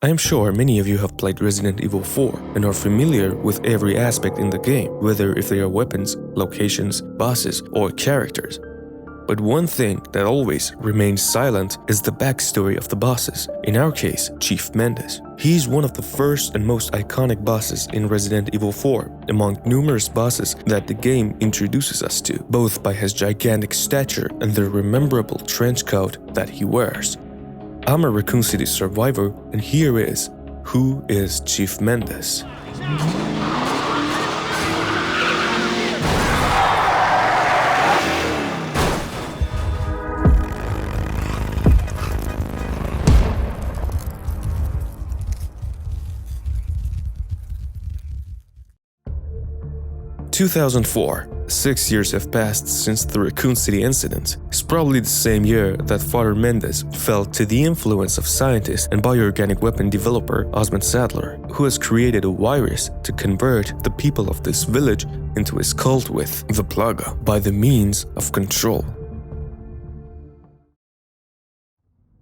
I am sure many of you have played Resident Evil 4 and are familiar with every aspect in the game, whether if they are weapons, locations, bosses, or characters. But one thing that always remains silent is the backstory of the bosses, in our case, Chief Mendez. He is one of the first and most iconic bosses in Resident Evil 4, among numerous bosses that the game introduces us to, both by his gigantic stature and the rememberable trench coat that he wears. I'm a Raccoon City survivor, and here is Who is Chief Mendez? (2004). 6 years have passed since the Raccoon City incident. It's probably the same year that Father Mendez fell to the influence of scientist and bioorganic weapon developer Osmond Saddler, who has created a virus to convert the people of this village into his cult with the Plaga by the means of control.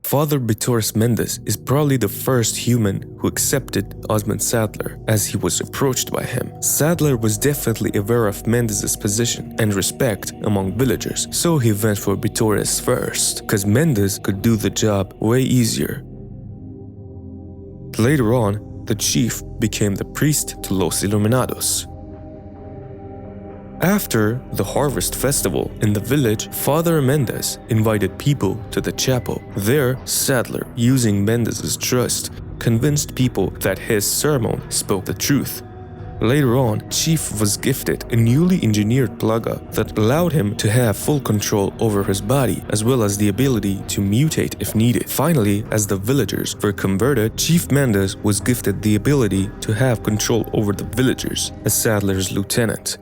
Father Bitores Mendez is probably the first human who accepted Osmond Saddler as he was approached by him. Saddler was definitely aware of Mendez's position and respect among villagers, so he went for Bitores first, cause Mendez could do the job way easier. Later on, the chief became the priest to Los Iluminados. After the harvest festival in the village, Father Mendez invited people to the chapel. There, Saddler, using Mendez's trust, convinced people that his sermon spoke the truth. Later on, Chief was gifted a newly engineered plaga that allowed him to have full control over his body, as well as the ability to mutate if needed. Finally, as the villagers were converted, Chief Mendez was gifted the ability to have control over the villagers as Saddler's lieutenant.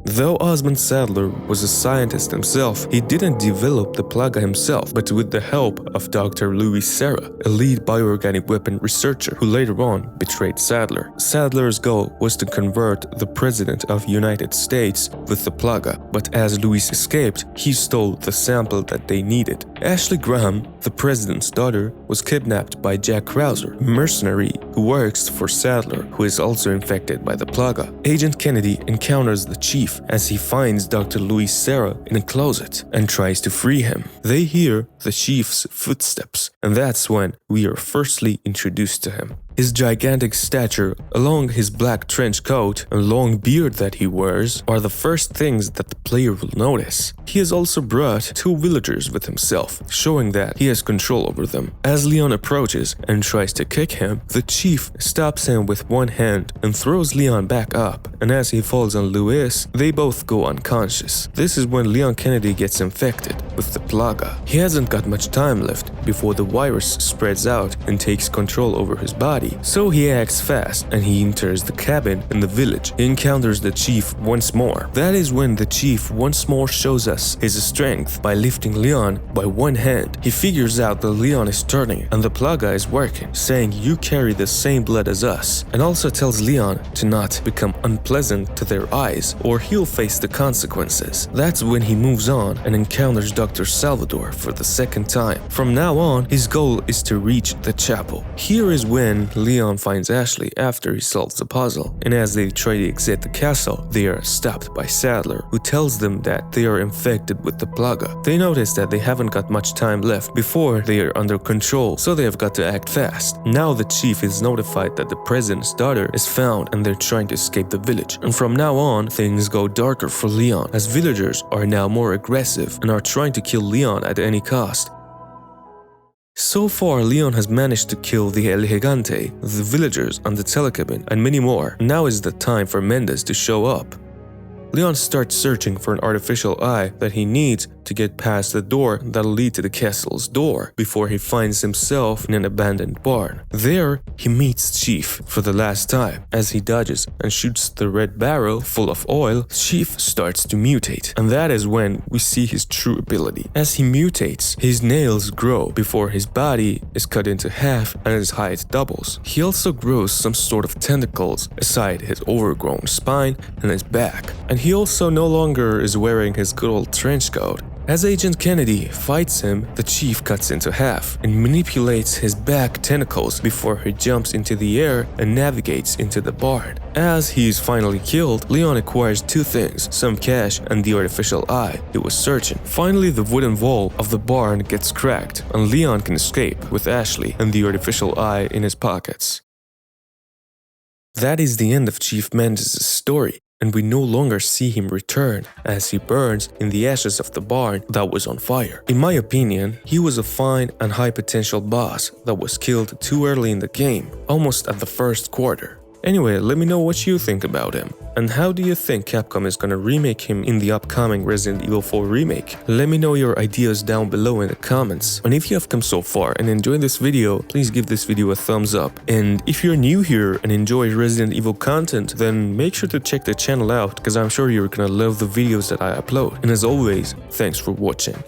Though Osmond Saddler was a scientist himself, he didn't develop the plaga himself, but with the help of Dr. Louis Serra, a lead bioorganic weapon researcher who later on betrayed Saddler. Saddler's goal was to convert the President of United States with the plaga, but as Louis escaped, he stole the sample that they needed. Ashley Graham, the President's daughter, was kidnapped by Jack Krauser, a mercenary who works for Saddler, who is also infected by the plaga. Agent Kennedy encounters the chief as he finds Dr. Louis Serra in a closet and tries to free him. They hear the chief's footsteps, and that's when we are firstly introduced to him. His gigantic stature, along his black trench coat and long beard that he wears, are the first things that the player will notice. He has also brought 2 villagers with himself, showing that he has control over them. As Leon approaches and tries to kick him, the chief stops him with one hand and throws Leon back up, and as he falls on Louis, they both go unconscious. This is when Leon Kennedy gets infected with the plaga. He hasn't got much time left before the virus spreads out and takes control over his body. So he acts fast and he enters the cabin in the village. He encounters the chief once more. That is when the chief once more shows us his strength by lifting Leon by one hand. He figures out that Leon is turning and the plaga is working, saying you carry the same blood as us, and also tells Leon to not become unpleasant to their eyes or he'll face the consequences. That's when he moves on and encounters Dr. Salvador for the second time. From now on, his goal is to reach the chapel. Here is when Leon finds Ashley after he solves the puzzle, and as they try to exit the castle, they are stopped by Saddler, who tells them that they are infected with the plaga. They notice that they haven't got much time left before they are under control, so they have got to act fast. Now the chief is notified that the president's daughter is found and they're trying to escape the village, and from now on, things go darker for Leon, as villagers are now more aggressive and are trying to kill Leon at any cost. So far, Leon has managed to kill the El Gigante, the villagers on the telecabin, and many more. Now is the time for Mendez to show up. Leon starts searching for an artificial eye that he needs to get past the door that'll lead to the castle's door before he finds himself in an abandoned barn. There, he meets Chief for the last time. As he dodges and shoots the red barrel full of oil, Chief starts to mutate, and that is when we see his true ability. As he mutates, his nails grow before his body is cut into half and his height doubles. He also grows some sort of tentacles aside his overgrown spine and his back. And he also no longer is wearing his good old trench coat. As Agent Kennedy fights him, the chief cuts into half and manipulates his back tentacles before he jumps into the air and navigates into the barn. As he is finally killed, Leon acquires two things, some cash and the artificial eye he was searching. Finally, the wooden wall of the barn gets cracked and Leon can escape with Ashley and the artificial eye in his pockets. That is the end of Chief Mendez's story, and we no longer see him return as he burns in the ashes of the barn that was on fire. In my opinion, he was a fine and high potential boss that was killed too early in the game, almost at the first quarter. Anyway, let me know what you think about him. And how do you think Capcom is gonna remake him in the upcoming Resident Evil 4 remake? Let me know your ideas down below in the comments. And if you have come so far and enjoyed this video, please give this video a thumbs up. And if you're new here and enjoy Resident Evil content, then make sure to check the channel out, because I'm sure you're gonna love the videos that I upload. And as always, thanks for watching.